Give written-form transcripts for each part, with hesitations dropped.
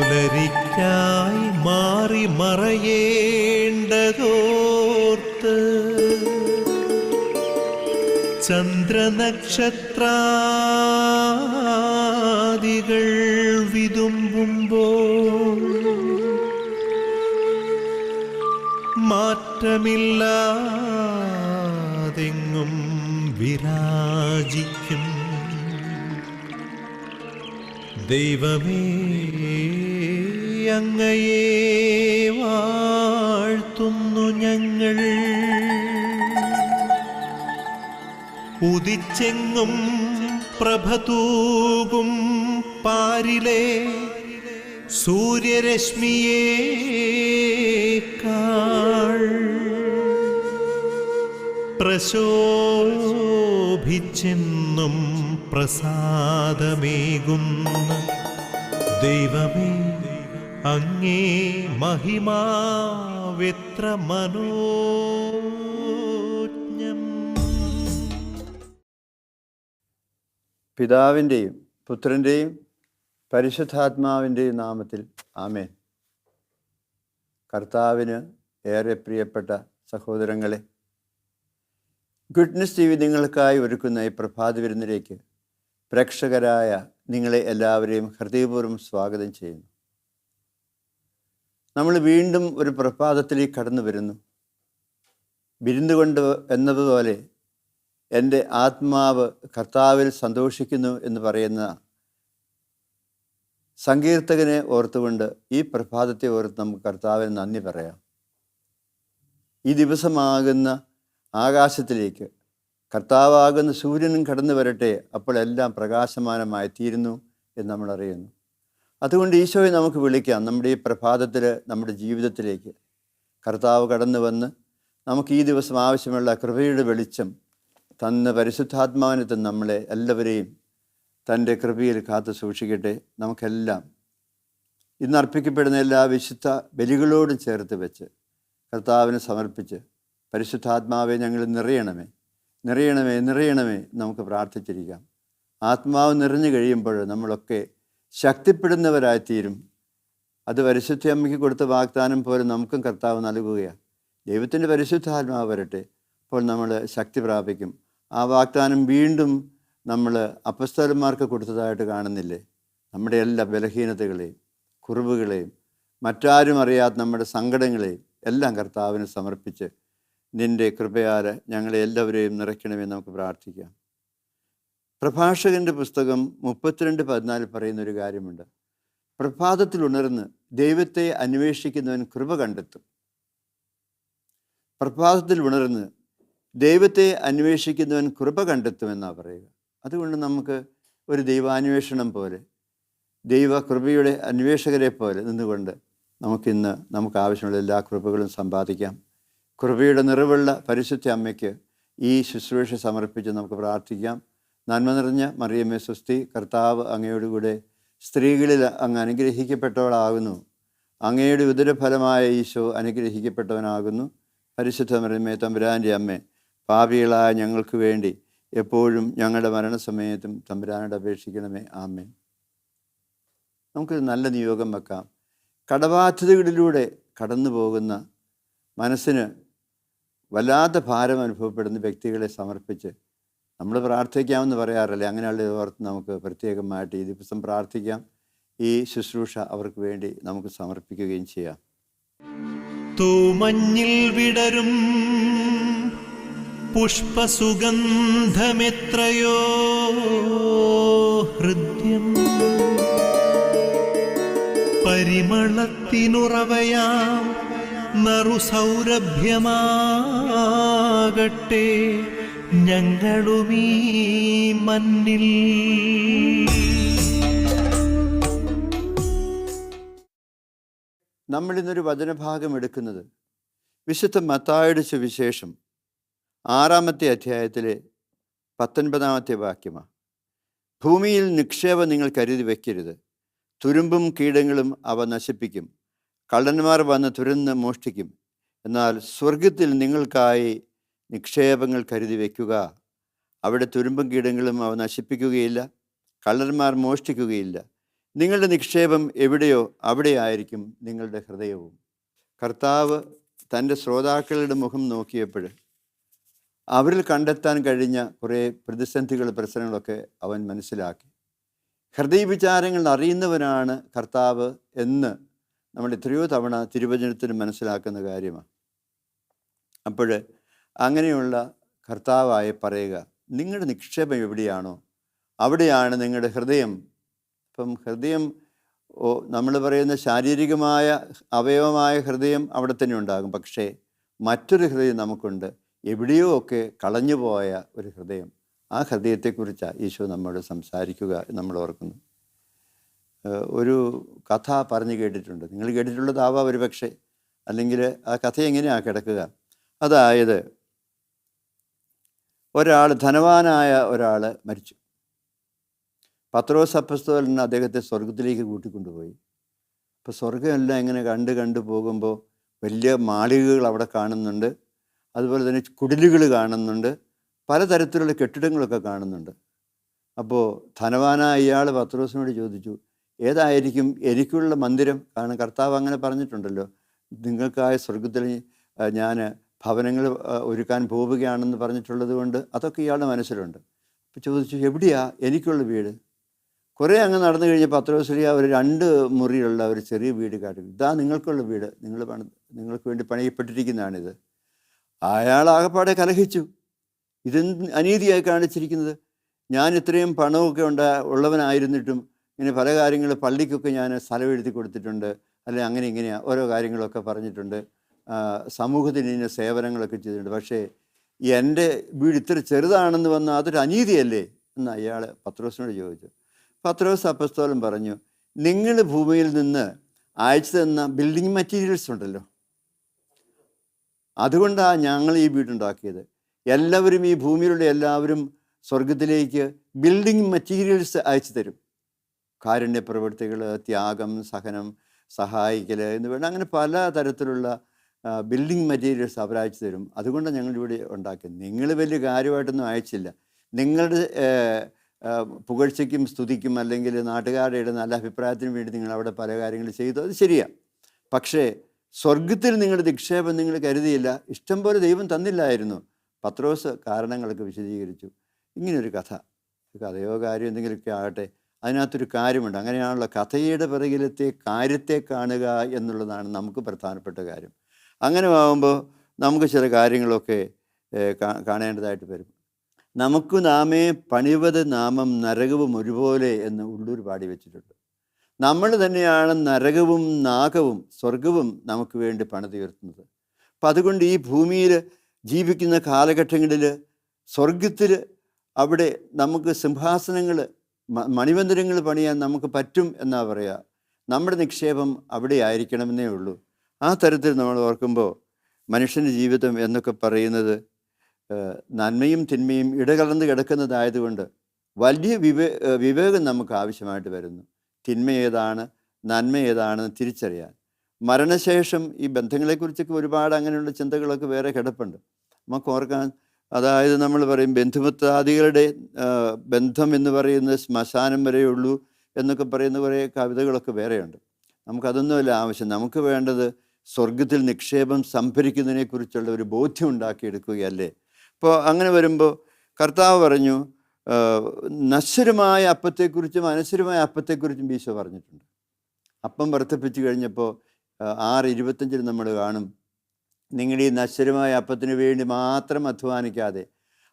പുലരിക്കായി മാറി മറയേണ്ടതോർത്ത് ചന്ദ്രനക്ഷത്രാദികൾ വിതുമ്പുമ്പോൾ മാറ്റമില്ലാതെങ്ങും വിരാജിക്കും ദൈവമേ, അങ്ങയെ വാഴ്ത്തുന്നു ഞങ്ങൾ. ഉദിച്ചെങ്ങും പ്രഭതൂകും പാരിലെ സൂര്യരശ്മിയേക്കാൾ പ്രശോഭിച്ചെന്നും പ്രസാദമേകുന്ന ദൈവമേ, അങ്ങേ മഹിമാവെത്ര മനോജ്ഞം. പിതാവിൻ്റെയും പുത്രൻ്റെയും പരിശുദ്ധാത്മാവിൻ്റെയും നാമത്തിൽ ആമേൻ. കർത്താവിന് ഏറെ പ്രിയപ്പെട്ട സഹോദരങ്ങളെ, ഗുഡ്നസ് ടി വി നിങ്ങൾക്കായി ഒരുക്കുന്ന ഈ പ്രഭാത വിരുന്നിലേക്ക് പ്രേക്ഷകരായ നിങ്ങളെ എല്ലാവരെയും ഹൃദയപൂർവ്വം സ്വാഗതം ചെയ്യുന്നു. നമ്മൾ വീണ്ടും ഒരു പ്രഭാതത്തിലേക്ക് കടന്നു വരുന്നു. വിരുന്ന് കൊണ്ട് എന്നതുപോലെ എൻ്റെ ആത്മാവ് കർത്താവിൽ സന്തോഷിക്കുന്നു എന്ന് പറയുന്ന സങ്കീർത്തകനെ ഓർത്തുകൊണ്ട് ഈ പ്രഭാതത്തെ ഓർത്ത് നമുക്ക് കർത്താവിന് നന്ദി പറയാം. ഈ ദിവസമാകുന്ന ആകാശത്തിലേക്ക് കർത്താവാകുന്ന സൂര്യനും കടന്നു വരട്ടെ, അപ്പോൾ എല്ലാം പ്രകാശമാനമായി തീരുന്നു എന്ന് നമ്മൾ അറിയുന്നു. അതുകൊണ്ട് ഈശോയെ നമുക്ക് വിളിക്കാം. നമ്മുടെ ഈ പ്രഭാതത്തിൽ നമ്മുടെ ജീവിതത്തിലേക്ക് കർത്താവ് കടന്നു വന്ന് നമുക്ക് ഈ ദിവസം ആവശ്യമുള്ള കൃപയുടെ വെളിച്ചം തന്ന് പരിശുദ്ധാത്മാവിനെ തന്ന് നമ്മളെ എല്ലാവരെയും തൻ്റെ കൃപയിൽ കാത്തു സൂക്ഷിക്കട്ടെ. നമുക്കെല്ലാം ഇന്ന് അർപ്പിക്കപ്പെടുന്ന എല്ലാ വിശുദ്ധ ബലികളോടും ചേർത്ത് വെച്ച് കർത്താവിനെ സമർപ്പിച്ച് പരിശുദ്ധാത്മാവെ ഞങ്ങൾ നിറയണമേ, നിറയണമേ, നിറയണമേ നമുക്ക് പ്രാർത്ഥിച്ചിരിക്കാം. ആത്മാവ് നിറഞ്ഞു കഴിയുമ്പോൾ നമ്മളൊക്കെ ശക്തിപ്പെടുന്നവരായിത്തീരും. അത് പരിശുദ്ധ അമ്മയ്ക്ക് കൊടുത്ത വാഗ്ദാനം പോലെ നമുക്കും കർത്താവ് നൽകുകയാണ്. ദൈവത്തിൻ്റെ പരിശുദ്ധാത്മാവ് വരട്ടെ, അപ്പോൾ നമ്മൾ ശക്തി പ്രാപിക്കും. ആ വാഗ്ദാനം വീണ്ടും നമ്മൾ അപ്പസ്തലന്മാർക്ക് കൊടുത്തതായിട്ട് കാണുന്നില്ലേ? നമ്മുടെ എല്ലാ ബലഹീനതകളെയും കുറവുകളെയും മറ്റാരും അറിയാത്ത നമ്മുടെ സങ്കടങ്ങളെയും എല്ലാം കർത്താവിന് സമർപ്പിച്ച് നിൻ്റെ കൃപയാൽ ഞങ്ങളെ എല്ലാവരെയും നിറയ്ക്കണമെന്ന് നമുക്ക് പ്രാർത്ഥിക്കാം. പ്രഭാഷകൻ്റെ പുസ്തകം 32:14 പറയുന്നൊരു കാര്യമുണ്ട്. പ്രഭാതത്തിൽ ഉണർന്ന് ദൈവത്തെ അന്വേഷിക്കുന്നവൻ കൃപ കണ്ടെത്തും. പ്രഭാതത്തിൽ ഉണർന്ന് ദൈവത്തെ അന്വേഷിക്കുന്നവൻ കൃപ കണ്ടെത്തുമെന്നാണ് പറയുക. അതുകൊണ്ട് നമുക്ക് ഒരു ദൈവാന്വേഷണം പോലെ, ദൈവ കൃപയുടെ അന്വേഷകരെ പോലെ നിന്നുകൊണ്ട് നമുക്കിന്ന് നമുക്ക് ആവശ്യമുള്ള എല്ലാ കൃപകളും സമ്പാദിക്കാം. കൃപയുടെ നിറവുള്ള പരിശുദ്ധ അമ്മയ്ക്ക് ഈ ശുശ്രൂഷ സമർപ്പിച്ച് നമുക്ക് പ്രാർത്ഥിക്കാം. നന്മ നിറഞ്ഞ മറിയമ്മേ സ്വസ്തി, കർത്താവ് അങ്ങയോടുകൂടെ സ്ത്രീകളിൽ അങ്ങ് അനുഗ്രഹിക്കപ്പെട്ടവളാകുന്നു. അങ്ങയുടെ ഉദരഫലമായ ഈശോ അനുഗ്രഹിക്കപ്പെട്ടവനാകുന്നു. പരിശുദ്ധ മറിയമ്മേ തമ്പുരാൻ്റെ അമ്മേ, പാപികളായ ഞങ്ങൾക്ക് വേണ്ടി എപ്പോഴും ഞങ്ങളുടെ മരണസമയത്തും തമ്പുരാനോട് അപേക്ഷിക്കണമേ. ആമേൻ. നമുക്കൊരു നല്ല നിയോഗം വെക്കാം. കടബാധ്യതകളിലൂടെ കടന്നു പോകുന്ന മനസ്സിന് വല്ലാത്ത ഭാരം അനുഭവപ്പെടുന്ന വ്യക്തികളെ സമർപ്പിച്ച് നമ്മൾ പ്രാർത്ഥിക്കാമെന്ന് പറയാറില്ലേ? അങ്ങനെയുള്ള ഓർത്ത് നമുക്ക് പ്രത്യേകമായിട്ട് ഈ ദിവസം പ്രാർത്ഥിക്കാം. ഈ ശുശ്രൂഷ അവർക്ക് വേണ്ടി നമുക്ക് സമർപ്പിക്കുകയും ചെയ്യാം. തൂമഞ്ഞിൽ വിടരും പുഷ്പസുഗന്ധമെത്രയോ ഹൃദ്യം, പരിമളത്തിനുറവയാം നറുസൗരഭ്യമാകട്ടെ ഞങ്ങളുമീ മണ്ണിൽ. നമ്മളിന്നൊരു വചനഭാഗം എടുക്കുന്നത് വിശുദ്ധ മത്തായിയുടെ സുവിശേഷം 6-ാമത്തെ അധ്യായത്തിലെ 19-ാമത്തെ വാക്യമാണ്. ഭൂമിയിൽ നിക്ഷേപം നിങ്ങൾ കരുതി വയ്ക്കരുത്, തുരുമ്പും കീടങ്ങളും അവ നശിപ്പിക്കും, കള്ളന്മാർ വന്ന് തുരന്ന് മോഷ്ടിക്കും. എന്നാൽ സ്വർഗത്തിൽ നിങ്ങൾക്കായി നിക്ഷേപങ്ങൾ കരുതി വയ്ക്കുക. അവിടെ തുരുമ്പും കീടങ്ങളും അവ നശിപ്പിക്കുകയില്ല, കള്ളന്മാർ മോഷ്ടിക്കുകയില്ല. നിങ്ങളുടെ നിക്ഷേപം എവിടെയോ അവിടെയായിരിക്കും നിങ്ങളുടെ ഹൃദയവും. കർത്താവ് തൻ്റെ ശ്രോതാക്കളുടെ മുഖം നോക്കിയപ്പോൾ അവരിൽ കണ്ടെത്താൻ കഴിഞ്ഞ കുറേ പ്രതിസന്ധികൾ, പ്രശ്നങ്ങളൊക്കെ അവൻ മനസ്സിലാക്കി. ഹൃദയവിചാരങ്ങൾ അറിയുന്നവനാണ് കർത്താവ് എന്ന് നമ്മൾ എത്രയോ തവണ തിരുവചനത്തിന് മനസ്സിലാക്കുന്ന കാര്യമാണ്. അപ്പോൾ അങ്ങനെയുള്ള കർത്താവായി പറയുക, നിങ്ങളുടെ നിക്ഷേപം എവിടെയാണോ അവിടെയാണ് നിങ്ങളുടെ ഹൃദയം. അപ്പം ഹൃദയം നമ്മൾ പറയുന്ന ശാരീരികമായ അവയവമായ ഹൃദയം അവിടെ തന്നെ ഉണ്ടാകും. പക്ഷേ മറ്റൊരു ഹൃദയം നമുക്കുണ്ട്, എവിടെയോ ഒക്കെ കളഞ്ഞുപോയ ഒരു ഹൃദയം. ആ ഹൃദയത്തെക്കുറിച്ചാണ് ഈശോ നമ്മോട് സംസാരിക്കുക നമ്മൾ ഓർക്കുന്നു. ഒരു കഥ പറഞ്ഞു കേട്ടിട്ടുണ്ട്, നിങ്ങൾ കേട്ടിട്ടുള്ളതാവാം ഒരു പക്ഷേ, അല്ലെങ്കിൽ ആ കഥ എങ്ങനെയാണ് കിടക്കുക. അതായത് ധനവാനായ ഒരാൾ മരിച്ചു. പത്രോസ് അപ്പസ്തോലൻ അദ്ദേഹത്തെ സ്വർഗത്തിലേക്ക് കൂട്ടിക്കൊണ്ടുപോയി. അപ്പോൾ സ്വർഗമെല്ലാം ഇങ്ങനെ കണ്ടു പോകുമ്പോൾ വലിയ മാളികകൾ അവിടെ കാണുന്നുണ്ട്, അതുപോലെ തന്നെ കുടിലുകൾ കാണുന്നുണ്ട്, പലതരത്തിലുള്ള കെട്ടിടങ്ങളൊക്കെ കാണുന്നുണ്ട്. അപ്പോൾ ധനവാനായ ഇയാൾ പത്രോസിനോട് ചോദിച്ചു, ഏതായിരിക്കും എനിക്കുള്ള മന്ദിരം? കാരണം കർത്താവ് അങ്ങനെ പറഞ്ഞിട്ടുണ്ടല്ലോ, നിങ്ങൾക്കായ സ്വർഗത്തിൽ ഞാൻ ഭവനങ്ങൾ ഒരുക്കാൻ പോവുകയാണെന്ന് പറഞ്ഞിട്ടുള്ളത് കൊണ്ട് അതൊക്കെ ഇയാളുടെ മനസ്സിലുണ്ട്. അപ്പോൾ ചോദിച്ചു, എവിടെയാ എനിക്കുള്ള വീട്? കുറേ അങ്ങ് നടന്നു കഴിഞ്ഞ് പത്രോസ്ലീഹ ഒരു 2 മുറിയുള്ള ഒരു ചെറിയ വീട് കാട്ടി, ഇതാ നിങ്ങൾക്കുള്ള വീട്, നിങ്ങൾക്ക് വേണ്ടി പണിയപ്പെട്ടിരിക്കുന്നതാണിത്. അയാൾ ആകപ്പാടെ കലഹിച്ചു, ഇതെന്ത് അനീതിയായി കാണിച്ചിരിക്കുന്നത്, ഞാൻ ഇത്രയും പണമൊക്കെ ഉള്ളവനായിരുന്നിട്ടും ഇങ്ങനെ പല കാര്യങ്ങൾ, പള്ളിക്കൊക്കെ ഞാൻ സ്ഥലം എഴുതി കൊടുത്തിട്ടുണ്ട്, അല്ലെങ്കിൽ അങ്ങനെ ഇങ്ങനെയാണ് ഓരോ കാര്യങ്ങളൊക്കെ പറഞ്ഞിട്ടുണ്ട്, സമൂഹത്തിന് ഇന്ന സേവനങ്ങളൊക്കെ ചെയ്തിട്ടുണ്ട്, പക്ഷേ എൻ്റെ വീട് ഇത്ര ചെറുതാണെന്ന് വന്നാൽ അതൊരു അനീതിയല്ലേ എന്ന് അയാൾ പത്രോസിനോട് ചോദിച്ചു. പത്രോസ് അപ്പസ്തോലൻ പറഞ്ഞു, നിങ്ങൾ ഭൂമിയിൽ നിന്ന് അയച്ചു തന്ന ബിൽഡിംഗ് മെറ്റീരിയൽസ് ഉണ്ടല്ലോ, അതുകൊണ്ടാണ് ഞങ്ങൾ ഈ വീടുണ്ടാക്കിയത്. എല്ലാവരും, ഈ ഭൂമിയിലുള്ള എല്ലാവരും സ്വർഗത്തിലേക്ക് ബിൽഡിംഗ് മെറ്റീരിയൽസ് അയച്ചു തരും. കാരുണ്യ പ്രവൃത്തികൾ, ത്യാഗം, സഹനം, സഹായിക്കൽ എന്ന് വേണ്ട, അങ്ങനെ പല തരത്തിലുള്ള ബിൽഡിംഗ് മെറ്റീരിയൽസ് അവരയച്ചു തരും. അതുകൊണ്ടാണ് ഞങ്ങളിവിടെ ഉണ്ടാക്കിയത്. നിങ്ങൾ വലിയ കാര്യമായിട്ടൊന്നും അയച്ചില്ല. നിങ്ങളുടെ പുകഴ്ചയ്ക്കും സ്തുതിക്കും അല്ലെങ്കിൽ നാട്ടുകാരുടെ നല്ല അഭിപ്രായത്തിനും വേണ്ടി നിങ്ങൾ അവിടെ പല കാര്യങ്ങൾ ചെയ്തു, അത് ശരിയാണ്. പക്ഷേ സ്വർഗത്തിൽ നിങ്ങളുടെ നിക്ഷേപം നിങ്ങൾ കരുതിയില്ല, ഇഷ്ടം പോലെ ദൈവം തന്നില്ലായിരുന്നു. പത്രോസ് കാരണങ്ങളൊക്കെ വിശദീകരിച്ചു. ഇങ്ങനൊരു കഥയോ കാര്യം എന്തെങ്കിലുമൊക്കെ ആകട്ടെ, അതിനകത്തൊരു കാര്യമുണ്ട്. അങ്ങനെയാണല്ലോ കഥയുടെ പിറകിലത്തെ കാര്യത്തെ കാണുക എന്നുള്ളതാണ് നമുക്ക് പ്രധാനപ്പെട്ട കാര്യം. അങ്ങനെ ആകുമ്പോൾ നമുക്ക് ചില കാര്യങ്ങളൊക്കെ കാണേണ്ടതായിട്ട് വരും. നമുക്ക് നാമേ പണിവത് നാമം നരകവും ഒരുപോലെ എന്ന് ഉള്ളൂർ പാടി വെച്ചിട്ടുണ്ട്. നമ്മൾ തന്നെയാണ് നരകവും നാഗവും സ്വർഗവും നമുക്ക് വേണ്ടി പണിതുയർത്തുന്നത്. അപ്പം അതുകൊണ്ട് ഈ ഭൂമിയിൽ ജീവിക്കുന്ന കാലഘട്ടങ്ങളിൽ സ്വർഗത്തിൽ അവിടെ നമുക്ക് സിംഹാസനങ്ങൾ, മണിമന്ദിരങ്ങൾ പണിയാൻ നമുക്ക് പറ്റും എന്നാ പറയുക. നമ്മുടെ നിക്ഷേപം അവിടെ ആയിരിക്കണമെന്നേ ഉള്ളൂ. ആ തരത്തിൽ നമ്മൾ ഓർക്കുമ്പോൾ മനുഷ്യൻ്റെ ജീവിതം എന്നൊക്കെ പറയുന്നത് നന്മയും തിന്മയും ഇടകലർന്ന് കിടക്കുന്നതായതുകൊണ്ട് വലിയ വിവേകം നമുക്ക് ആവശ്യമായിട്ട് വരുന്നു. തിന്മ ഏതാണ്, നന്മ ഏതാണെന്ന് തിരിച്ചറിയാൻ. മരണശേഷം ഈ ബന്ധങ്ങളെക്കുറിച്ചൊക്കെ ഒരുപാട് അങ്ങനെയുള്ള ചിന്തകളൊക്കെ വേറെ കിടപ്പുണ്ട്. നമുക്ക് ഓർക്കാൻ, അതായത് നമ്മൾ പറയും ബന്ധുമിത്രാദികളുടെ ബന്ധം എന്ന് പറയുന്നത് ശ്മശാനം വരെയുള്ളൂ എന്നൊക്കെ പറയുന്ന കുറേ കവിതകളൊക്കെ വേറെയുണ്ട്. നമുക്കതൊന്നുമല്ല ആവശ്യം. നമുക്ക് വേണ്ടത് സ്വർഗത്തിൽ നിക്ഷേപം സംഭരിക്കുന്നതിനെക്കുറിച്ചുള്ള ഒരു ബോധ്യം ഉണ്ടാക്കിയെടുക്കുകയല്ലേ. അപ്പോൾ അങ്ങനെ വരുമ്പോൾ കർത്താവ് പറഞ്ഞു, നശ്വരമായ അപ്പത്തെക്കുറിച്ചും അനശ്വരമായ അപ്പത്തെക്കുറിച്ചും ഈശോ പറഞ്ഞിട്ടുണ്ട്. അപ്പം വർദ്ധിപ്പിച്ചു കഴിഞ്ഞപ്പോൾ 6:25 നമ്മൾ കാണും, നിങ്ങൾ ഈ നശ്വരമായ അപ്പത്തിന് വേണ്ടി മാത്രം അധ്വാനിക്കാതെ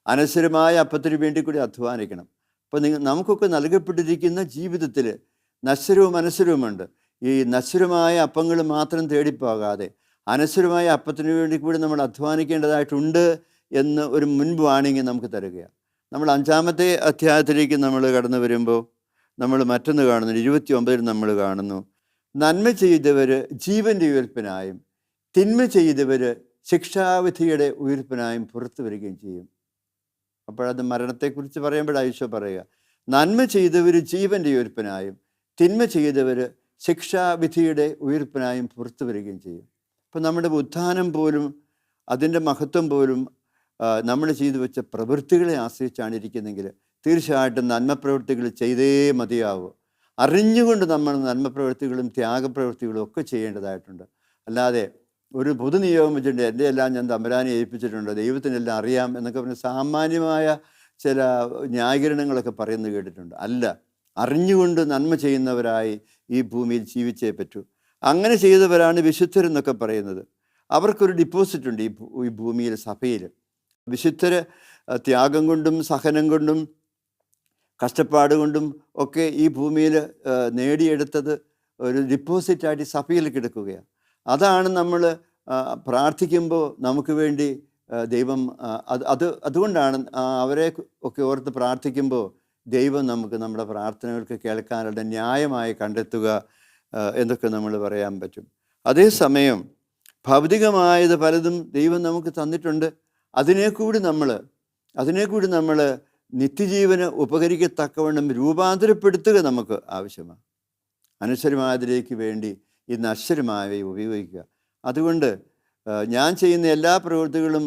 അനശ്വരമായ അപ്പത്തിന് വേണ്ടി കൂടി അധ്വാനിക്കണം. അപ്പോൾ നമുക്കൊക്കെ നൽകപ്പെട്ടിരിക്കുന്ന ജീവിതത്തിൽ നശ്വരവും അനശ്വരവുമുണ്ട്. ഈ നശ്വരമായ അപ്പങ്ങൾ മാത്രം തേടിപ്പോകാതെ അനശ്വരമായ അപ്പത്തിന് വേണ്ടി കൂടി നമ്മൾ അധ്വാനിക്കേണ്ടതായിട്ടുണ്ട് എന്ന് ഒരു മുൻപ് വാണിംഗ് നമുക്ക് തരികയാണ്. നമ്മൾ 5-ാമത്തെ അധ്യായത്തിലേക്ക് നമ്മൾ കടന്നു വരുമ്പോൾ നമ്മൾ മറ്റൊന്ന് കാണുന്നു. 29 നമ്മൾ കാണുന്നു, നന്മ ചെയ്തവർ ജീവൻ്റെ ഉയർപ്പിനായും തിന്മ ചെയ്തവർ ശിക്ഷാവിധിയുടെ ഉയർപ്പിനായും പുറത്തു വരികയും ചെയ്യും. അപ്പോഴത് മരണത്തെക്കുറിച്ച് പറയുമ്പോഴാണ് ഈശോ പറയുക, നന്മ ചെയ്തവർ ജീവൻ്റെ ഉയർപ്പിനായും തിന്മ ചെയ്തവർ ശിക്ഷാവിധിയുടെ ഉയർപ്പിനായും പുറത്തു വരികയും ചെയ്യും. അപ്പം നമ്മുടെ ഉത്ഥാനം പോലും അതിൻ്റെ മഹത്വം പോലും നമ്മൾ ചെയ്തു വെച്ച പ്രവൃത്തികളെ ആശ്രയിച്ചാണ് ഇരിക്കുന്നെങ്കിൽ തീർച്ചയായിട്ടും നന്മ പ്രവൃത്തികൾ ചെയ്തേ മതിയാവൂ. അറിഞ്ഞുകൊണ്ട് നമ്മൾ നന്മ പ്രവൃത്തികളും ത്യാഗപ്രവൃത്തികളും ഒക്കെ ചെയ്യേണ്ടതായിട്ടുണ്ട്. അല്ലാതെ ഒരു പൊതുനിയോഗം വെച്ചിട്ടുണ്ട്, എൻ്റെ എല്ലാം ഞാൻ തമ്പുരാനെ ഏൽപ്പിച്ചിട്ടുണ്ട്, ദൈവത്തിനെല്ലാം അറിയാം എന്നൊക്കെ പറഞ്ഞ് സാമാന്യമായ ചില ന്യായീകരണങ്ങളൊക്കെ പറയുന്നത് കേട്ടിട്ടുണ്ട്. അല്ല, അറിഞ്ഞുകൊണ്ട് നന്മ ചെയ്യുന്നവരായി ഈ ഭൂമിയിൽ ജീവിച്ചേ പറ്റൂ. അങ്ങനെ ചെയ്തവരാണ് വിശുദ്ധരെന്നൊക്കെ പറയുന്നത്. അവർക്കൊരു ഡിപ്പോസിറ്റ് ഉണ്ട് ഈ ഭൂമിയിൽ, സഭയിൽ. വിശുദ്ധർ ത്യാഗം കൊണ്ടും സഹനം കൊണ്ടും കഷ്ടപ്പാട് കൊണ്ടും ഒക്കെ ഈ ഭൂമിയിൽ നേടിയെടുത്തത് ഒരു ഡിപ്പോസിറ്റായിട്ട് സഭയിൽ കിടക്കുകയാണ്. അതാണ് നമ്മൾ പ്രാർത്ഥിക്കുമ്പോൾ നമുക്ക് വേണ്ടി ദൈവം അതുകൊണ്ടാണ് അവരെ ഒക്കെ ഓർത്ത് പ്രാർത്ഥിക്കുമ്പോൾ ദൈവം നമുക്ക് നമ്മുടെ പ്രാർത്ഥനകൾക്ക് കേൾക്കാനുള്ള ന്യായമായി കണ്ടെത്തുക എന്നൊക്കെ നമ്മൾ പറയാൻ പറ്റും. അതേസമയം ഭൗതികമായത് പലതും ദൈവം നമുക്ക് തന്നിട്ടുണ്ട്. അതിനെ കൂടി നമ്മൾ നിത്യജീവന് ഉപകരിക്കത്തക്കവണ്ണം രൂപാന്തരപ്പെടുത്തുക നമുക്ക് ആവശ്യമാണ്. അനശ്വരമായതിലേക്ക് വേണ്ടി ഈ നശ്വരമായവയെ ഉപയോഗിക്കുക. അതുകൊണ്ട് ഞാൻ ചെയ്യുന്ന എല്ലാ പ്രവൃത്തികളും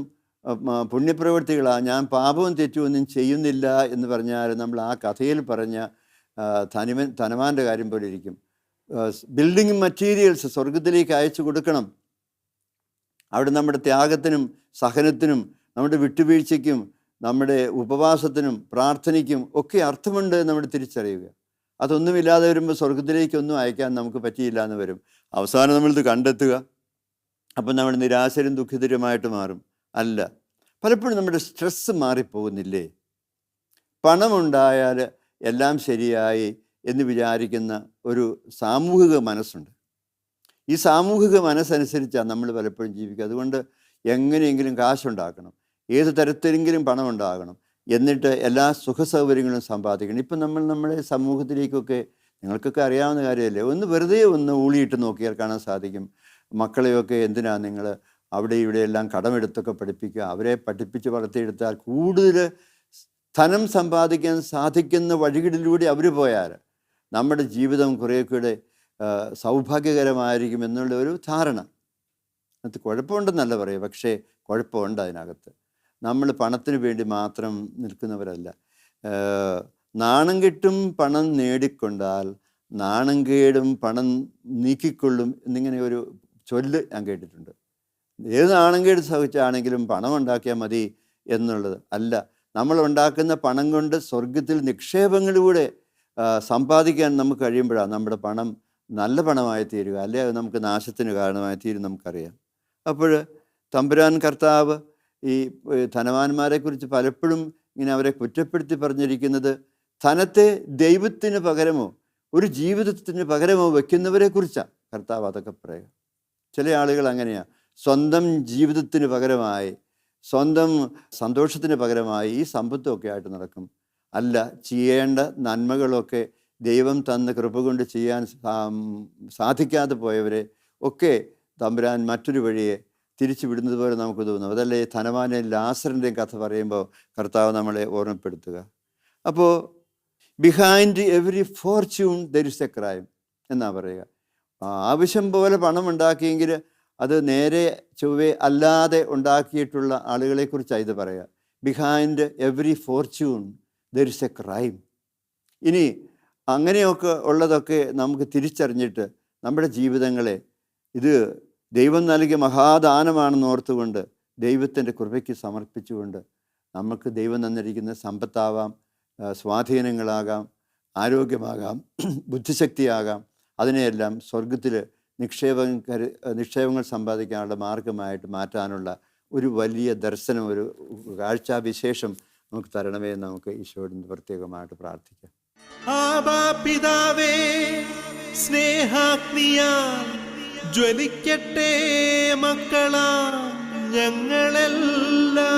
പുണ്യപ്രവൃത്തികളാണ്, ഞാൻ പാപവും തെറ്റുമൊന്നും ചെയ്യുന്നില്ല എന്ന് പറഞ്ഞാൽ നമ്മൾ ആ കഥയിൽ പറഞ്ഞ ധനവാൻ്റെ കാര്യം പോലെ ഇരിക്കും. ബിൽഡിംഗ് മെറ്റീരിയൽസ് സ്വർഗത്തിലേക്ക് അയച്ചു കൊടുക്കണം. അവിടെ നമ്മുടെ ത്യാഗത്തിനും സഹനത്തിനും നമ്മുടെ വിട്ടുവീഴ്ചയ്ക്കും നമ്മുടെ ഉപവാസത്തിനും പ്രാർത്ഥനയ്ക്കും ഒക്കെ അർത്ഥമുണ്ട് നമ്മൾ തിരിച്ചറിയുക. അതൊന്നുമില്ലാതെ വരുമ്പോൾ സ്വർഗത്തിലേക്കൊന്നും അയക്കാൻ നമുക്ക് പറ്റിയില്ല എന്ന് വരും. അവസാനം നമ്മളിത് കണ്ടെത്തുക, അപ്പം നമ്മൾ നിരാശരും ദുഃഖിതരുമായിട്ട് മാറും. അല്ല, പലപ്പോഴും നമ്മുടെ സ്ട്രെസ്സ് മാറിപ്പോകുന്നില്ലേ? പണമുണ്ടായാൽ എല്ലാം ശരിയായി എന്ന് വിചാരിക്കുന്ന ഒരു സാമൂഹിക മനസ്സുണ്ട്. ഈ സാമൂഹിക മനസ്സനുസരിച്ചാണ് നമ്മൾ പലപ്പോഴും ജീവിക്കുക. അതുകൊണ്ട് എങ്ങനെയെങ്കിലും കാശുണ്ടാക്കണം, ഏത് തരത്തിലെങ്കിലും പണം ഉണ്ടാകണം, എന്നിട്ട് എല്ലാ സുഖസൗകര്യങ്ങളും സമ്പാദിക്കണം. ഇപ്പം നമ്മുടെ സമൂഹത്തിലേക്കൊക്കെ നിങ്ങൾക്കൊക്കെ അറിയാവുന്ന കാര്യമല്ലേ, വെറുതെ ഊളിയിട്ട് നോക്കിയാൽ കാണാൻ സാധിക്കും. മക്കളെയൊക്കെ എന്തിനാണ് നിങ്ങൾ അവിടെ ഇവിടെയെല്ലാം കടമെടുത്തൊക്കെ പഠിപ്പിക്കുക? അവരെ പഠിപ്പിച്ച് വളർത്തിയെടുത്താൽ കൂടുതൽ ധനം സമ്പാദിക്കാൻ സാധിക്കുന്ന വഴികളിലൂടെ അവർ പോയാൽ നമ്മുടെ ജീവിതം കുറേ കൂടെ സൗഭാഗ്യകരമായിരിക്കും എന്നുള്ള ഒരു ധാരണ. അത് കുഴപ്പമുണ്ടെന്നല്ല പറയുക, പക്ഷേ കുഴപ്പമുണ്ട് അതിനകത്ത്. നമ്മൾ പണത്തിന് വേണ്ടി മാത്രം നിൽക്കുന്നവരല്ല. നാണം കെട്ടും പണം നേടിക്കൊണ്ടാൽ നാണം കേടും പണം നീക്കിക്കൊള്ളും എന്നിങ്ങനെ ഒരു ചൊല്ല് ഞാൻ കേട്ടിട്ടുണ്ട്. ഏത് നാണം കേട് സഹിച്ചാണെങ്കിലും പണം ഉണ്ടാക്കിയാൽ മതി എന്നുള്ളത് അല്ല. നമ്മൾ ഉണ്ടാക്കുന്ന പണം കൊണ്ട് സ്വർഗത്തിൽ നിക്ഷേപങ്ങളിലൂടെ സമ്പാദിക്കാൻ നമുക്ക് കഴിയുമ്പോഴാണ് നമ്മുടെ പണം നല്ല പണമായി തീരുക. അല്ലെ അത് നമുക്ക് നാശത്തിന് കാരണമായി തീരും, നമുക്കറിയാം. അപ്പോൾ തമ്പുരാൻ കർത്താവ് ഈ ധനവാന്മാരെക്കുറിച്ച് പലപ്പോഴും ഇങ്ങനെ അവരെ കുറ്റപ്പെടുത്തി പറഞ്ഞിരിക്കുന്നത് ധനത്തെ ദൈവത്തിന് പകരമോ ഒരു ജീവിതത്തിന് പകരമോ വയ്ക്കുന്നവരെ കുറിച്ചാണ് കർത്താവ് അതൊക്കെ പറയുക. ചില ആളുകൾ അങ്ങനെയാണ്, സ്വന്തം ജീവിതത്തിന് പകരമായി, സ്വന്തം സന്തോഷത്തിന് പകരമായി ഈ സമ്പത്തൊക്കെ ആയിട്ട് നടക്കും. അല്ല, ചെയ്യേണ്ട നന്മകളൊക്കെ ദൈവം തന്ന കൃപ കൊണ്ട് ചെയ്യാൻ സാധിക്കാതെ പോയവരെ ഒക്കെ തമ്പുരാൻ മറ്റൊരു വഴിയെ തിരിച്ചു വിടുന്നത് പോലെ നമുക്ക് തോന്നും. അതല്ലേ ധനവാനെയും ലാസറിൻ്റെയും കഥ പറയുമ്പോൾ കർത്താവ് നമ്മളെ ഓർമ്മപ്പെടുത്തുക. അപ്പോൾ behind every Fortune there is A crime എന്നാണ് പറയുക. ആവശ്യം പോലെ പണം ഉണ്ടാക്കിയെങ്കിൽ അത് നേരെ ചൊവ്വേ അല്ലാതെ ഉണ്ടാക്കിയിട്ടുള്ള ആളുകളെക്കുറിച്ചാണ് ഇത് പറയുക. Behind every Fortune there is A crime. ഇനി അങ്ങനെയൊക്കെ ഉള്ളതൊക്കെ നമുക്ക് തിരിച്ചറിഞ്ഞിട്ട് നമ്മുടെ ജീവിതങ്ങളെ ഇത് ദൈവം നൽകിയ മഹാദാനമാണെന്ന് ഓർത്തുകൊണ്ട് ദൈവത്തിൻ്റെ കൃപയ്ക്ക് സമർപ്പിച്ചുകൊണ്ട് നമുക്ക് ദൈവം തന്നിരിക്കുന്ന സമ്പത്താവാം, സ്വാധീനങ്ങളാകാം, ആരോഗ്യമാകാം, ബുദ്ധിശക്തിയാകാം, അതിനെയെല്ലാം സ്വർഗത്തിൽ നിക്ഷേപങ്ങൾ സമ്പാദിക്കാനുള്ള മാർഗമായിട്ട് മാറ്റാനുള്ള ഒരു വലിയ ദർശനം, ഒരു കാഴ്ചാവിശേഷം നമുക്ക് തരണമേ എന്ന് നമുക്ക് ഈശോയോട് പ്രത്യേകമായിട്ട് പ്രാർത്ഥിക്കാം. ആബാ പിതാവേ, സ്നേഹാഗ്നിയാൽ ജ്വലിക്കട്ടെ മക്കളാ ഞങ്ങളെല്ലാം.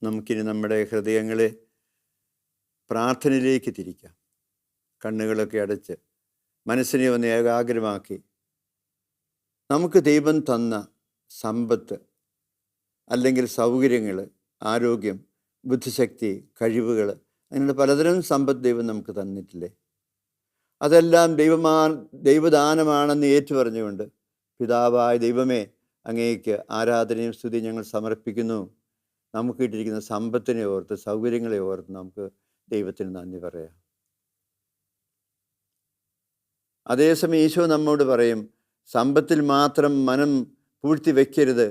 നമുക്കിനി നമ്മുടെ ഹൃദയങ്ങളെ പ്രാർത്ഥനയിലേക്ക് തിരിക്കാം. കണ്ണുകളൊക്കെ അടച്ച് മനസ്സിനെ ഒന്ന് ഏകാഗ്രമാക്കി നമുക്ക് ദൈവം തന്ന സമ്പത്ത് അല്ലെങ്കിൽ സൗകര്യങ്ങൾ, ആരോഗ്യം, ബുദ്ധിശക്തി, കഴിവുകൾ, അങ്ങനെയുള്ള പലതരം സമ്പത്ത് ദൈവം നമുക്ക് തന്നിട്ടില്ലേ? അതെല്ലാം ദൈവദാനമാണെന്ന് ഏറ്റുപറഞ്ഞുകൊണ്ട് പിതാവായ ദൈവമേ, അങ്ങേക്ക് ആരാധനയും സ്തുതി ഞങ്ങൾ സമർപ്പിക്കുന്നു. നമുക്ക് കിട്ടിയിരിക്കുന്ന സമ്പത്തിനെ ഓർത്ത്, സൗകര്യങ്ങളെ ഓർത്ത് നമുക്ക് ദൈവത്തിന് നന്ദി പറയാം. അതേസമയം ഈശോ നമ്മോട് പറയും, സമ്പത്തിൽ മാത്രം മനം പൂഴ്ത്തി വയ്ക്കരുത്,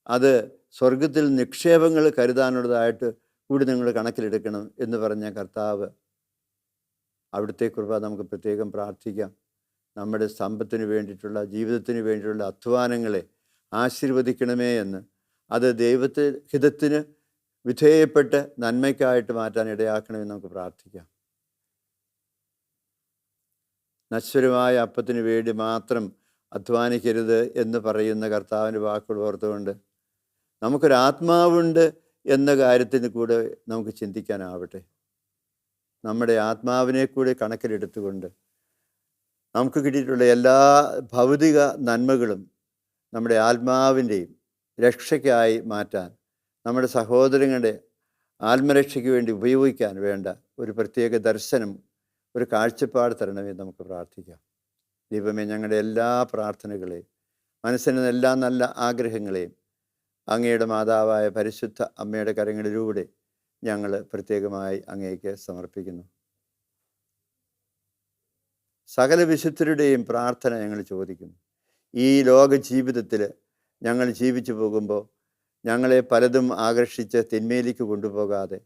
അത് സ്വർഗത്തിൽ നിക്ഷേപങ്ങൾ കരുതാനുള്ളതായിട്ട് കൂടി നിങ്ങൾ കണക്കിലെടുക്കണം എന്ന് പറഞ്ഞ കർത്താവ്, അവിടുത്തെ കൃപ നമുക്ക് പ്രത്യേകം പ്രാർത്ഥിക്കാം. നമ്മുടെ സമ്പത്തിന് വേണ്ടിയിട്ടുള്ള, ജീവിതത്തിന് വേണ്ടിയിട്ടുള്ള അധ്വാനങ്ങളെ ആശീർവദിക്കണമേ എന്ന്, അത് ഹിതത്തിന് വിധേയപ്പെട്ട് നന്മയ്ക്കായിട്ട് മാറ്റാൻ ഇടയാക്കണമെന്ന് നമുക്ക് പ്രാർത്ഥിക്കാം. നശ്വരമായ അപ്പത്തിന് വേണ്ടി മാത്രം അധ്വാനിക്കരുത് എന്ന് പറയുന്ന കർത്താവിൻ്റെ വാക്കുകൾ ഓർത്തുകൊണ്ട് നമുക്കൊരാത്മാവുണ്ട് എന്ന കാര്യത്തിന് കൂടെ നമുക്ക് ചിന്തിക്കാനാവട്ടെ. നമ്മുടെ ആത്മാവിനെ കൂടി കണക്കിലെടുത്തുകൊണ്ട് നമുക്ക് കിട്ടിയിട്ടുള്ള എല്ലാ ഭൗതിക നന്മകളും നമ്മുടെ ആത്മാവിൻ്റെയും രക്ഷയ്ക്കായി മാറ്റാൻ, നമ്മുടെ സഹോദരങ്ങളുടെ ആത്മരക്ഷയ്ക്ക് വേണ്ടി ഉപയോഗിക്കാൻ വേണ്ട ഒരു പ്രത്യേക ദർശനം, ഒരു കാഴ്ചപ്പാട് തരണമെന്ന് നമുക്ക് പ്രാർത്ഥിക്കാം. ദൈവമേ, ഞങ്ങളുടെ എല്ലാ പ്രാർത്ഥനകളെയും മനസ്സിന് എല്ലാ നല്ല ആഗ്രഹങ്ങളെയും അങ്ങയുടെ മാതാവായ പരിശുദ്ധ അമ്മയുടെ കരങ്ങളിലൂടെ ഞങ്ങൾ പ്രത്യേകമായി അങ്ങേക്ക് സമർപ്പിക്കുന്നു. സകല വിശുദ്ധരുടെയും പ്രാർത്ഥന ഞങ്ങൾ ചോദിക്കുന്നു. ഈ ലോക ജീവിതത്തിൽ ഞങ്ങൾ ജീവിച്ചു പോകുമ്പോൾ ഞങ്ങളെ പലതും ആകർഷിച്ച് തിന്മയിലേക്ക് കൊണ്ടുപോകാതെ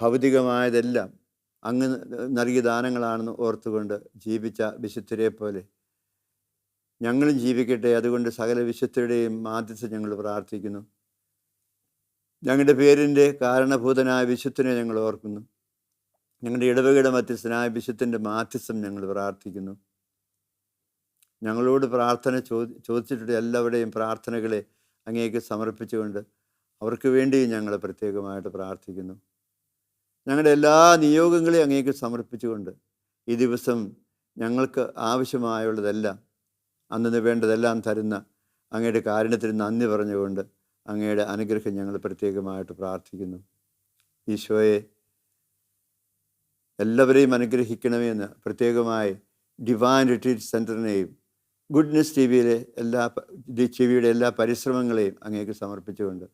ഭൗതികമായതെല്ലാം അങ്ങ് നൽകിയ ദാനങ്ങളാണെന്ന് ഓർത്തുകൊണ്ട് ജീവിച്ച വിശുദ്ധരെ പോലെ ഞങ്ങളും ജീവിക്കട്ടെ. അതുകൊണ്ട് സകല വിശുദ്ധരുടെയും മാധ്യസ്ഥം ഞങ്ങൾ പ്രാർത്ഥിക്കുന്നു. ഞങ്ങളുടെ പേരിൻ്റെ കാരണഭൂതനായ വിശുദ്ധനെ ഞങ്ങൾ ഓർക്കുന്നു. ഞങ്ങളുടെ ഇടവകയുടെ മധ്യസ്ഥനായ വിശുദ്ധൻ്റെ മാധ്യസ്ഥം ഞങ്ങൾ പ്രാർത്ഥിക്കുന്നു. ഞങ്ങളോട് പ്രാർത്ഥന ചോദിച്ചിട്ടുള്ള എല്ലാവരുടെയും പ്രാർത്ഥനകളെ അങ്ങേക്ക് സമർപ്പിച്ചുകൊണ്ട് അവർക്ക് വേണ്ടിയും ഞങ്ങൾ പ്രത്യേകമായിട്ട് പ്രാർത്ഥിക്കുന്നു. ഞങ്ങളുടെ എല്ലാ നിയോഗങ്ങളെയും അങ്ങേക്ക് സമർപ്പിച്ചുകൊണ്ട് ഈ ദിവസം ഞങ്ങൾക്ക് ആവശ്യമായുള്ളതെല്ലാം, അന്നു വേണ്ടതെല്ലാം തരുന്ന അങ്ങയുടെ കാരുണ്യത്തിന് നന്ദി പറഞ്ഞുകൊണ്ട് അങ്ങയുടെ അനുഗ്രഹം ഞങ്ങൾ പ്രത്യേകമായിട്ട് പ്രാർത്ഥിക്കുന്നു. ഈശോയെ, എല്ലാവരെയും അനുഗ്രഹിക്കണമേ എന്ന് പ്രത്യേകമായി ഡിവൈൻ റിട്രീറ്റ് സെൻറ്ററിനെയും ഗുഡ്നെസ് ടിവിയുടെ എല്ലാ പരിശ്രമങ്ങളെയും അങ്ങേക്ക് സമർപ്പിച്ചുകൊണ്ട്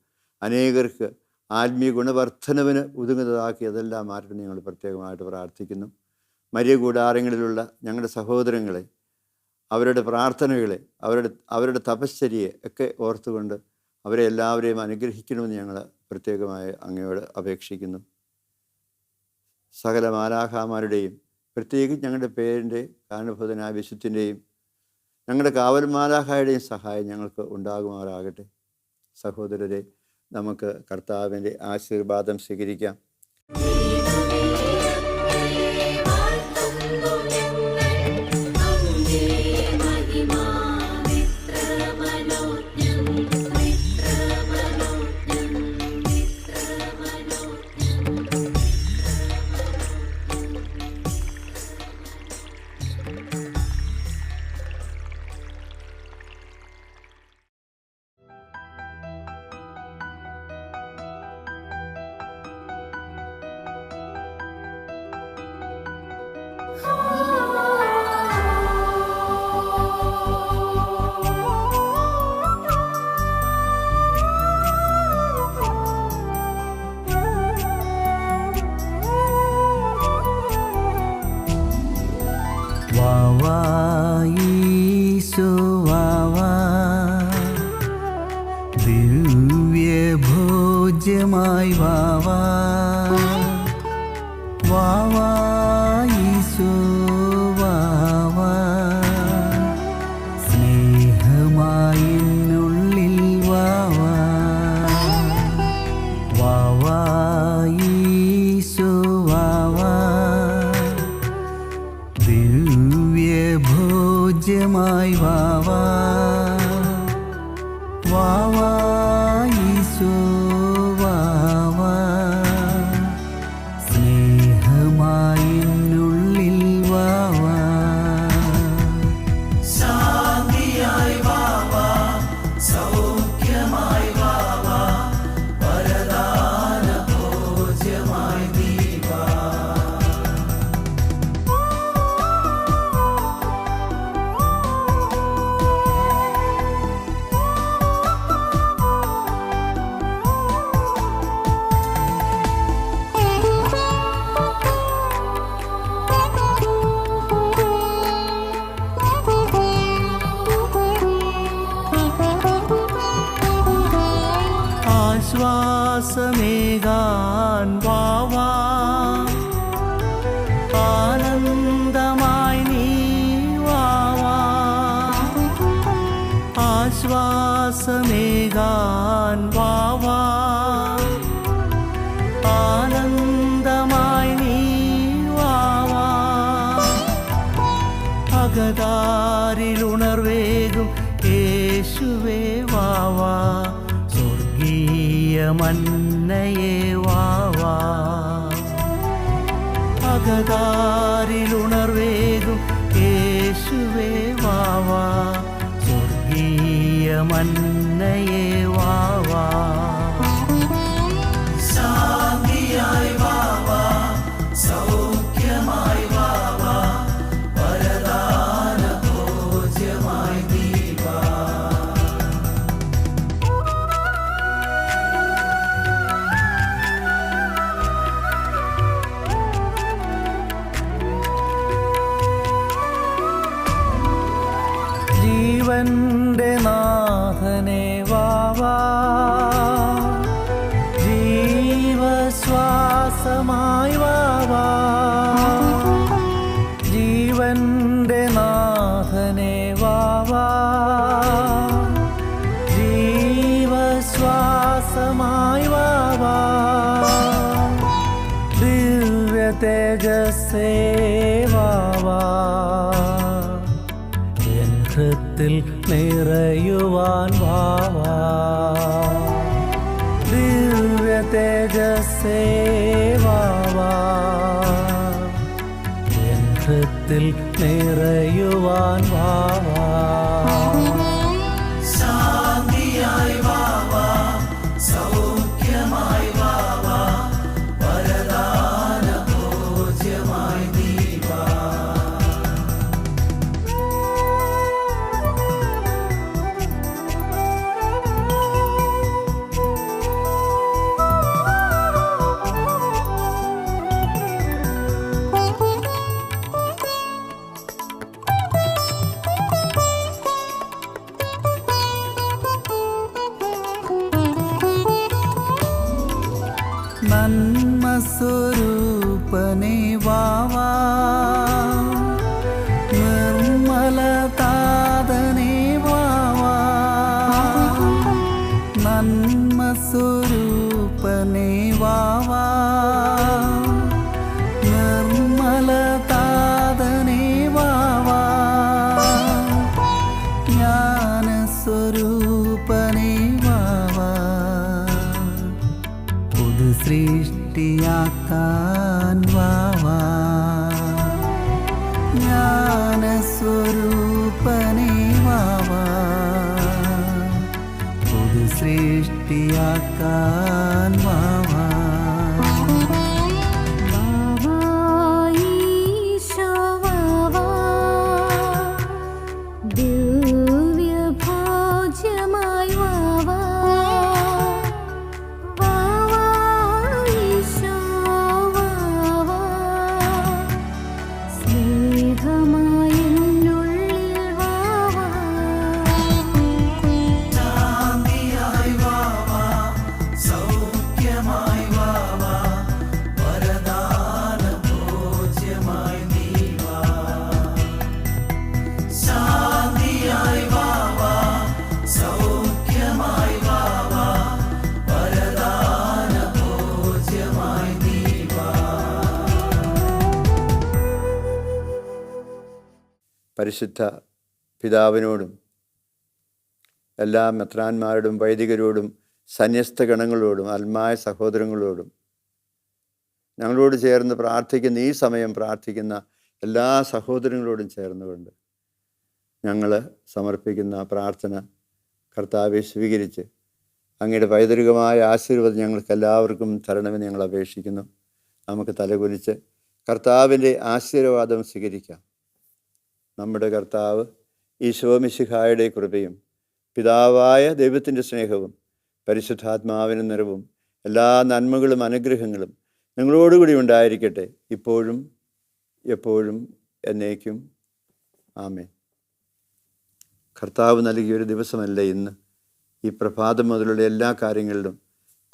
അനേകർക്ക് ആത്മീയ ഗുണവർദ്ധനവിന് ഉതകുന്നതാക്കി അതെല്ലാം മാറ്റം ഞങ്ങൾ പ്രത്യേകമായിട്ട് പ്രാർത്ഥിക്കുന്നു. മരിയ കൂടാരങ്ങളിലുള്ള ഞങ്ങളുടെ സഹോദരങ്ങളെ, അവരുടെ പ്രാർത്ഥനകളെ, അവരുടെ തപശ്ചര്യയെ ഒക്കെ ഓർത്തുകൊണ്ട് അവരെ എല്ലാവരെയും അനുഗ്രഹിക്കണമെന്ന് ഞങ്ങൾ പ്രത്യേകമായി അങ്ങയോട് അപേക്ഷിക്കുന്നു. സകല മാലാഖമാരുടെയും, പ്രത്യേകിച്ച് ഞങ്ങളുടെ പേരിൻ്റെ കാരണഭൂതനായ വിശുദ്ധിൻ്റെയും ഞങ്ങളുടെ കാവൽ മാലാഖയുടെയും സഹായം ഞങ്ങൾക്ക് ഉണ്ടാകുമാറാകട്ടെ. സഹോദരരെ, നമുക്ക് കർത്താവിൻ്റെ ആശീർവാദം സ്വീകരിക്കാം. ദിവ്യഭോജ്യമായി വാവാ വാവാ ഈശോ വാവാ, സ്നേഹമായി എന്നുള്ളിൽ വാവാ വാവാ ഈശോ വാവാ, ദിവ്യഭോജ്യമായി വാവാ വാവാ ഈശോ വാവാ, സ്നേഹമായി എന്നുള്ളിൽ വാവാ. ശാന്തിയായി വാവാ, സൗഖ്യമായി വാവാ, വരദാന ഭോജ്യമായി ദീവാ. ആശ്വാസമേകാൻ വാവാ ആനന്ദമായി നീ വാവാ ആശ്വാസമേകാൻ വാവാ ആനന്ദമായി നീ വാവാ അകതാരിലുണർവേകും യേശുവേ വാവാ സ്വർഗീയ മന്നയേ വാവാ അകതാരിലുണർവേകും യേശുവേ വാവാ സ്വർഗീയ മന്നയേ വാവാ ശാന്തിയായി വാവാ സൗഖ്യമായി വാവാ വരദാന ഭോജ്യമായി ദീപാ ജീവന്റെ നാഥനെ വാവാ ജീവശ്വാസമായി വാവാ ജീവന്റെ നാഥനെ വാവാ ജീവശ്വാസമായി വാവാ ദിവ്യ തേജസ്സേ വാവാ ഹൃത്തിൽ നിറയുവാൻ വാവാ ദിവ്യ തേജസ്സേ വാവാ ഹൃത്തിൽ നിറയുവാൻ വാവാ ശാന്തിയായി വാവാ സൗഖ്യമായി വാവാ വരദാന ഭോജ്യമായി ദീപാ നന്മസ്വരൂപനേ വാവാ നിർമ്മലതാതനേ വാവാ നന്മസ്വരൂപനേ വാവാ നിർമ്മലതാതനേ വാവാ ജ്ഞാനസ്വരൂപനേ വാവാ സൃഷ്ടിയാക്കാൻ വാവാ ജ്ഞാനസ്വരൂപനേ വാവാ പുതു സൃഷ്ടിയാക്കാൻ വാവാ പരിശുദ്ധ പിതാവിനോടും എല്ലാ മെത്രാന്മാരോടും വൈദികരോടും സന്യസ്ത ഗണങ്ങളോടും ആത്മായ സഹോദരങ്ങളോടും ഞങ്ങളോട് ചേർന്ന് പ്രാർത്ഥിക്കുന്ന ഈ സമയം പ്രാർത്ഥിക്കുന്ന എല്ലാ സഹോദരങ്ങളോടും ചേർന്നുകൊണ്ട് ഞങ്ങൾ സമർപ്പിക്കുന്ന പ്രാർത്ഥന കർത്താവെ സ്വീകരിച്ച് അങ്ങയുടെ പൈതൃകമായ ആശീർവാദം ഞങ്ങൾക്ക് എല്ലാവർക്കും തരണമെന്ന് ഞങ്ങൾ അപേക്ഷിക്കുന്നു. നമുക്ക് തലകുനിച്ച് കർത്താവിൻ്റെ ആശീർവാദം സ്വീകരിക്കാം. നമ്മുടെ കർത്താവ് ഈശോ മിശിഹായുടെ കൃപയും പിതാവായ ദൈവത്തിൻ്റെ സ്നേഹവും പരിശുദ്ധാത്മാവിൻ്റെ നിറവും എല്ലാ നന്മകളും അനുഗ്രഹങ്ങളും നിങ്ങളോടുകൂടി ഉണ്ടായിരിക്കട്ടെ, ഇപ്പോഴും എപ്പോഴും എന്നേക്കും. ആമേൻ. കർത്താവ് നൽകിയൊരു ദിവസമല്ല ഇന്ന്. ഈ പ്രഭാതം മുതലുള്ള എല്ലാ കാര്യങ്ങളിലും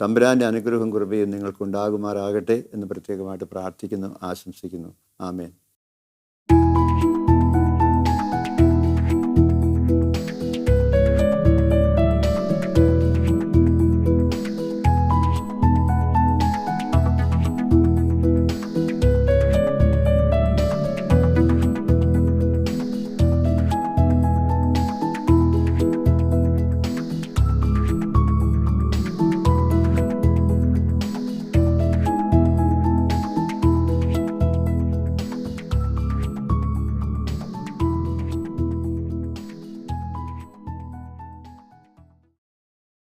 തമ്പുരാൻ്റെ അനുഗ്രഹവും കൃപയും നിങ്ങൾക്കുണ്ടാകുമാറാകട്ടെ എന്ന് പ്രത്യേകമായിട്ട് പ്രാർത്ഥിക്കുന്നു, ആശംസിക്കുന്നു. ആമേൻ.